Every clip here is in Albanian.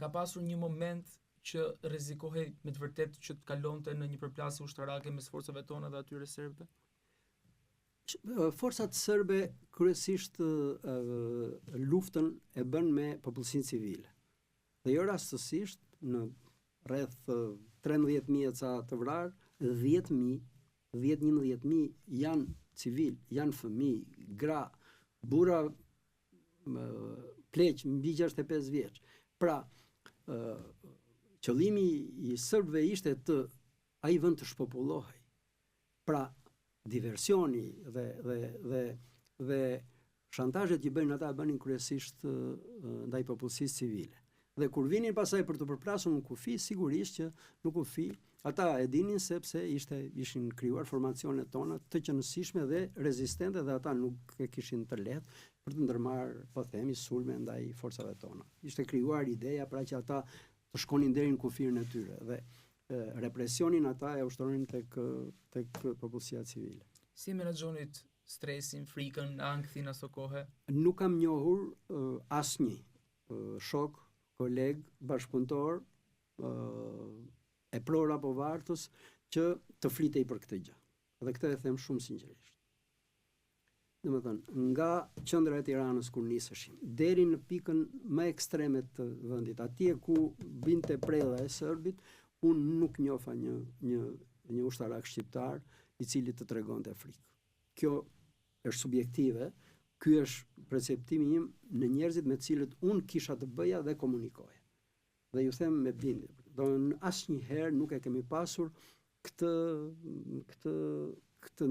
ka pasur një moment që rrezikohej me të vërtetë që të kalonte në një përplasje ushtarake mes forcave tona dhe atyre serbëve? Forcat serbe kryesisht luftën e bën me popullsinë civile. Dhe jo rastësisht në rreth 13.000 ca të vrarë, 10.000 janë civil, janë fëmijë, gra, burra, pleq mbi 65 vjeç. Pra, qëllimi i serbëve ishte ai vend të shpopullohej. Pra, diversioni dhe shantazhet që bëjnë ata bënin kryesisht ndaj popullsisë civile. Dhe kur vinin pasaj për të përplasur në kufi, sigurisht që në kufi ata e dinin sepse ishin krijuar formacionet tona të qëndrueshme dhe rezistente dhe ata nuk e kishin të lehtë për të ndërmarrë, po themi, sulme ndaj forcave tona. Ishte krijuar ideja pra që ata të shkonin deri në kufirin e tyre dhe represionin ata e ushtronin tek popullsia civile. Si menaxhonit stresin, frikën, ankthin aso kohë? Nuk kam njohur asnjë shok, koleg, bashkëpunëtor, e pror apo vartës që të flitej për këtë gjë. Dhe këtë e them shumë sinqerisht. Domethënë, nga qendra e Tiranës kur niseshim deri në pikën më ekstreme të vendit, atje ku binte prella e serbit, unë nuk njofa një ushtarak shqiptar i cili të tregonte frikë. Kjo është subjektive, ky është perceptimi im në njerëzit me të cilët unë kisha të bëja dhe komunikoja. Dhe ju them me bindje, do asnjëherë nuk e kemi pasur këtë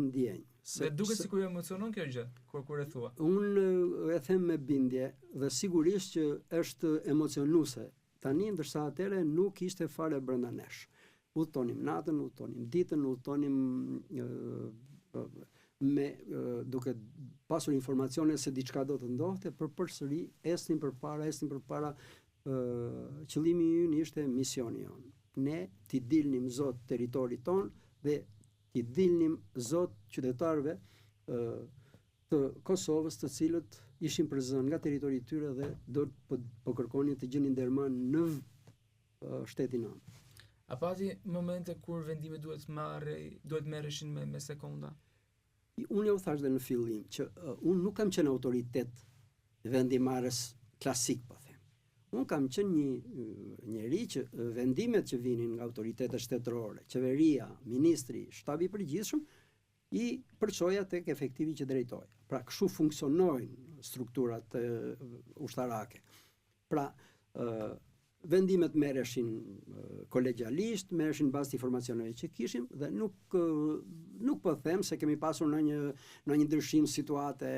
ndjenjë. Dhe duket sikur ju emocionon kjo gjë kur e thua. Unë e them me bindje dhe sigurisht që është emocionuese. Tani ndërsa atëre nuk ishte fare brenda nesh. Udhtonim natën, udhtonim ditën, udhtonim duke pasur informacione se diçka do të ndodhte, përsëri esnim përpara. Qëllimi ynë ishte misioni jon. Ne t'i dilnim zot territorit ton dhe t'i dilnim zot qytetarëve të Kosovës, të cilët ishin përzënë nga territori i tyre dhe do po kërkonin të gjenin ndërmend në shtetin tonë. A pati momente kur vendime duhet merreshin me sekonda? Unë ju thash dhe në fillim që unë nuk kam qenë autoritet vendimarrës klasik, po them. Unë kam qenë një njeri që vendimet që vinin nga autoritetet shtetërore, qeveria, ministri, shtabi i përgjithshëm, i përçoja tek efektivi që drejtoja. Pra, kështu funksionojnë strukturat ushtarake. Pra, vendimet merreshin kolegjialisht, merreshin bazë informacioneve që kishim dhe nuk po them se kemi pasur në një ndryshim situate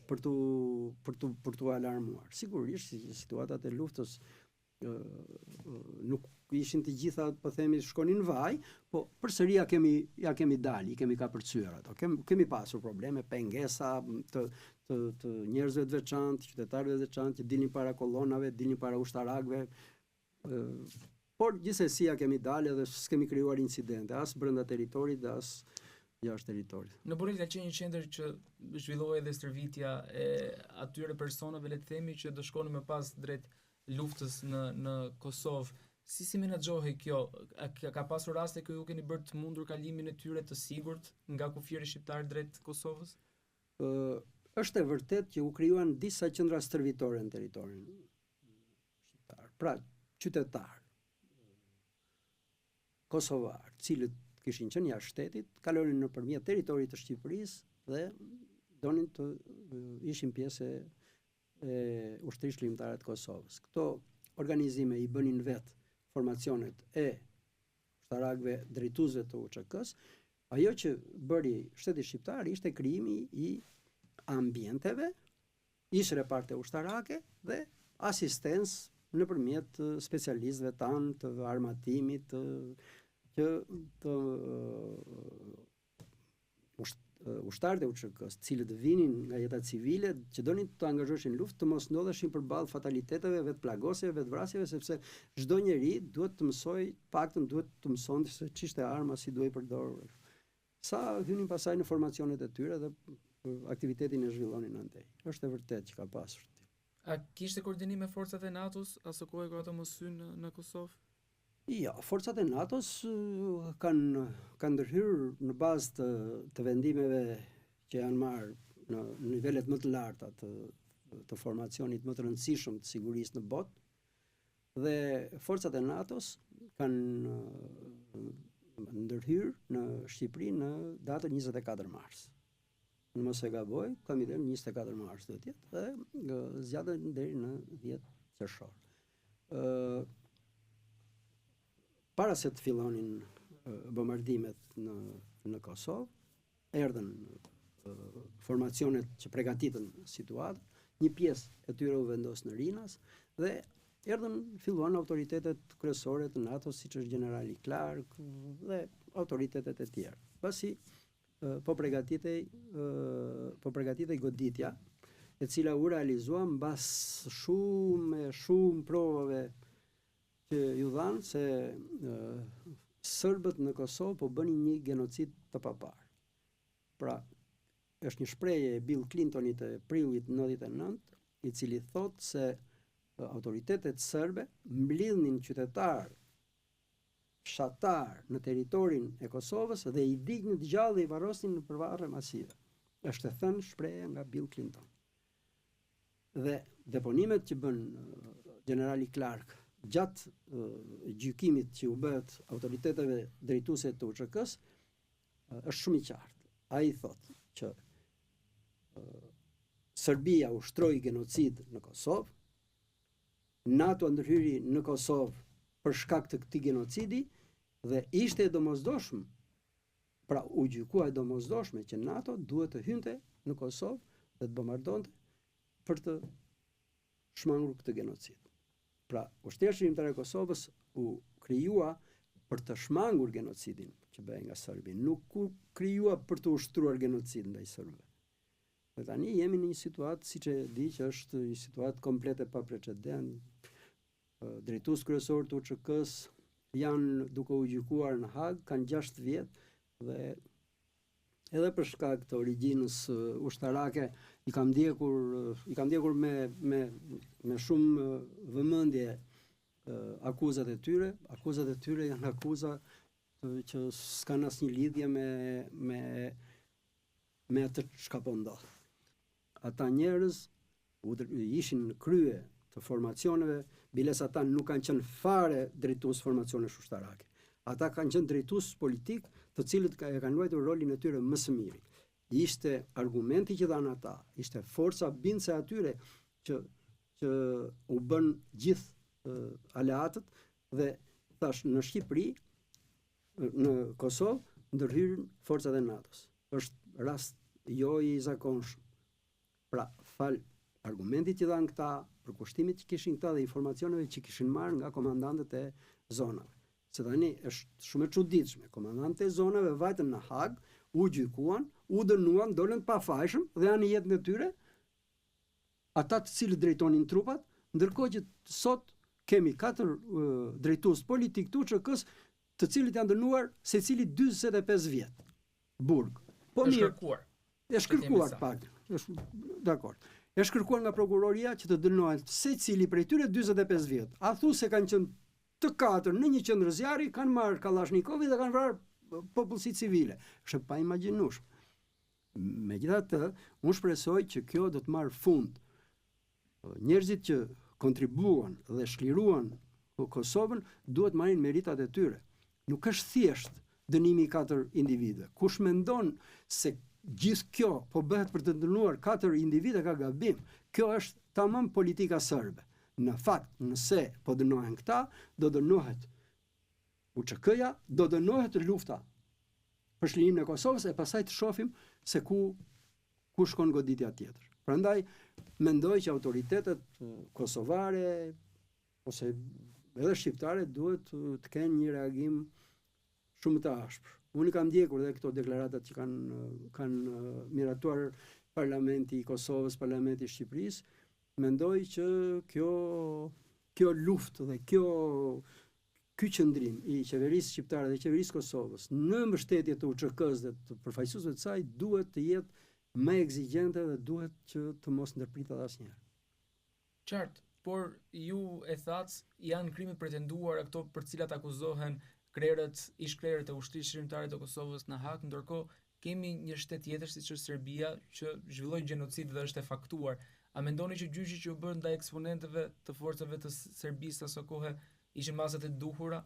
për tu alarmuar. Sigurisht situatat e luftës nuk ishin të gjitha, po themi, shkonin në vaj, po përsëri ja kemi dalë, i kemi kapërcyer ato. Kemi pasur probleme, pengesa të njerëzve të veçantë, qytetarëve të veçantë që dilnin para kollonave, dilnin para ushtarakëve. Por gjithsesi ja kemi dalë dhe s'kemi krijuar incidente as brenda territorit dhe as jashtë territorit. Në Borel ka qenë një qendër që zhvillohej edhe stërvitja e atyre personave, le të themi, që do shkonin më pas drejt luftës në Kosovë. Si menaxhohej kjo? Ka pasur raste që ju keni bërë të mundur kalimin e tyre të sigurt nga kufiri shqiptar drejt Kosovës? Është e vërtet që u krijuan disa qendra stërvitore në territorin shqiptar. Pra, qytetar kosovar, cilët kishin qenë jashtë shtetit, kalonin nëpërmjet territorit të Shqipërisë dhe donin të ishin pjesë e ushtrisë shërbimtare të Kosovës. Këto organizime i bënin vetë formacionet e ushtarakëve drejtuesve të UÇK-s. Ajo që bëri shteti shqiptar ishte krijimi i ambienteve, ishre parte ushtarake dhe asistencë nëpërmjet specialistëve tanë të armatimit që ushtarët e UÇK-s, cilët vinin nga jeta civile, që donin të angazhoheshin në luftë, të mos ndodheshin përballë fataliteteve, vetë plagosjeve, vetë vrasjeve, sepse çdo njeri duhet të mësoj, paktën duhet të mësonte se ç'ishte arma, si duhej përdorur. Sa hynin pasaj në formacionet e tyre dhe aktivitetin e zhvillonin andej. Është e vërtetë që ka pasur. A kishte koordinim me forcat e NATO-s asë kohë kur ato mos hynë në Kosovë? Ja, forcat e NATO-s kanë ndërhyrë në bazë të vendimeve që janë marrë në nivelet më të larta të formacionit më të rëndësishëm të sigurisë në botë, dhe forcat e NATO-s kanë ndërhyrë në Shqipëri në datën 24 mars. Në mos e gaboj, kam i dhënë 24 mars do të jetë dhe zgjatën deri në 10 qershor. Para se të fillonin bombardimet në Kosovë, erdhën formacionet që përgatitën situatën, një pjesë e tyre u vendos në Rinas dhe filluan autoritetet kryesore të NATO, siç është generali Clark dhe autoritetet e tjerë. Pasi po përgatitej goditja, e cila u realizua mbas shumë provave që ju dhanë se serbët në Kosovë po bënin një genocid të papar. Pra, është një shprehje e Bill Clintonit e prillit 99, i cili thotë se autoritetet serbe mblidhnin qytetarë fshatar në territorin e Kosovës dhe i dignin të gjallë dhe i varrosnin në përvarre masive. Është e thënë shprehje nga Bill Clinton. Dhe deponimet që bën generali Clark gjatë gjykimit që u bëhet autoriteteve drejtuese të UÇK-s është shumë i qartë. Ai thotë që Serbia ushtroi genocid në Kosovë, NATO ndërhyri në Kosovë për shkak të këtij genocidi dhe ishte e domosdoshme, pra u gjykua e domosdoshme që NATO duhet të hynte në Kosovë dhe të bombardonte për të shmangur këtë genocid. Pra, ushtria shërbimtare e Kosovës u krijua për të shmangur genocidin që bëhej nga Serbia, nuk u krijua për të ushtruar genocid ndaj serbëve. Dhe tani jemi në një situatë, siç e di, që është një situatë komplet e paprecedent. Drejtues kryesor të UÇK-s janë duke u gjykuar në Hag, kanë 6 vjet dhe edhe për shkak të origjinës ushtarake i kam ndjekur me shumë vëmendje akuzat e tyre. Akuzat e tyre janë akuza që s'kan asnjë lidhje me atë çka po ndodh. Ata njerëz ishin në krye të formacioneve, biles ata nuk kanë qenë fare drejtues formacionesh ushtarake. Ata kanë qenë drejtues politik, të cilët kanë luajtur rolin e tyre më së miri. Ishte argumenti që dhanë ata, ishte forca bindse atyre që u bën gjithë aleatët dhe thash në Shqipëri, në Kosovë, ndërhyrën forcat e NATO-s. Është rast jo i zakonshëm. Pra, argumentit që dhanë këta, për kushtimit që kishin këta dhe informacioneve që kishin marrë nga komandantët e zonave. Se tani është shumë e çuditshme. Komandantët e zonave vajtën në Hag, u gjykuan, u dënuan, dolën pafajshëm dhe janë në jetën e tyre ata të cilët drejtonin trupat, ndërkohë që sot kemi 4 drejtues politik të UÇK-s, të cilët janë dënuar secili 45 vjet. Burg. Po mirë. Është kërkuar pak. Dakor. Është kërkuar nga prokuroria që të dënohen secili prej tyre 45 vjet. A thu se kanë qenë të 4 në një qendër zjarri, kanë marrë Kalashnikovin dhe kanë vrarë popullsi civile. Është pa imagjinueshëm. Megjithatë, unë shpresoj që kjo do të marrë fund. Njerëzit që kontribuan dhe shliruan Kosovën duhet marrin meritat e tyre. Nuk është thjesht dënimi i 4 individëve. Kush mendon se gjithë kjo po bëhet për të dënuar 4 individë ka gabim. Kjo është tamam politika serbe. Në fakt, nëse po dënohen këta, do dënohet UÇK-ja, do dënohet lufta për shlirimin e Kosovës e pastaj të shohim se ku shkon goditja tjetër. Prandaj mendoj që autoritetet kosovare ose edhe shqiptare duhet të kenë një reagim shumë të ashpër. Unë kam ndjekur edhe këto deklaratat që kanë miratuar Parlamenti i Kosovës, Parlamenti i Shqipërisë. Mendoj që kjo luftë dhe ky qëndrim i qeverisë shqiptare dhe qeverisë Kosovës në mbështetje të UÇK-s dhe të përfaqësuesve të saj duhet të jetë më ekzigjente dhe duhet që të mos ndërpritet asnjëherë. Qartë, por ju e thatë janë krimet pretenduara këto për cilat akuzohen ish-krerët e ushtrisë shërimtare të Kosovës në hak, ndërkohë kemi një shtet tjetër siç është Serbia që zhvilloi gjenocid dhe është e faktuar. A mendoni që gjyqi që u bë ndaj eksponentëve të forcave të Serbisë asaj kohe ishin masat e duhura?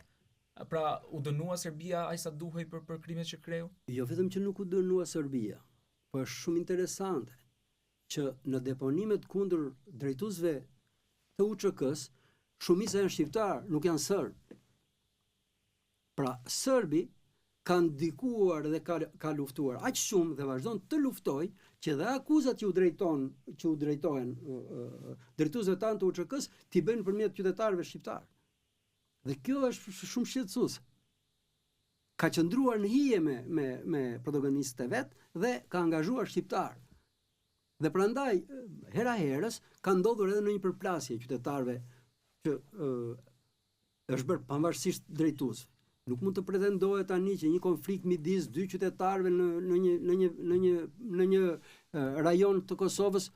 Pra u dënua Serbia aq sa duhej për krimet që kreu? Jo vetëm që nuk u dënua Serbia, po është shumë interesante që në deponimet kundër drejtuesve të UÇK-s, shumica janë shqiptar, nuk janë serb. Pra serbi kanë ndikuar dhe ka luftuar aq shumë dhe vazhdon të luftojë që dhe akuzat që u drejtohen drejtuesve tanë të UÇK-s t'i bëjnë përmjet qytetarëve shqiptar. Dhe kjo është shumë shqetësuese. Ka qëndruar në hije me protagonistët e vet dhe ka angazhuar shqiptar. Dhe prandaj hera herës ka ndodhur edhe në një përplasje qytetarëve që është bërë pavarësisht drejtuesve. Nuk mund të pretendohet tani që një konflikt midis dy qytetarëve në një rajon të Kosovës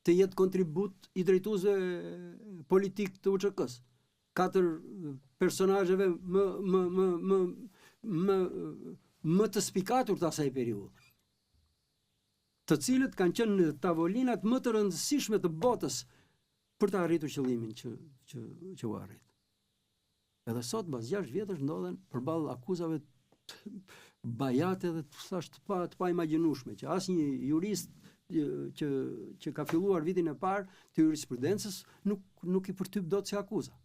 të jetë kontribut i drejtuesve politik të UÇK-s. 4 personazheve më të spikatur të asaj periudhe, të cilët kanë qenë në tavolinat më të rëndësishme të botës për të arritur qëllimin që u arrit. Edhe sot, pas 6 vjetësh, ndodhen përballë akuzave bajate dhe të pa imagjinueshme, që asnjë jurist që ka filluar vitin e parë të jurisprudencës nuk i përtyp dot si akuza.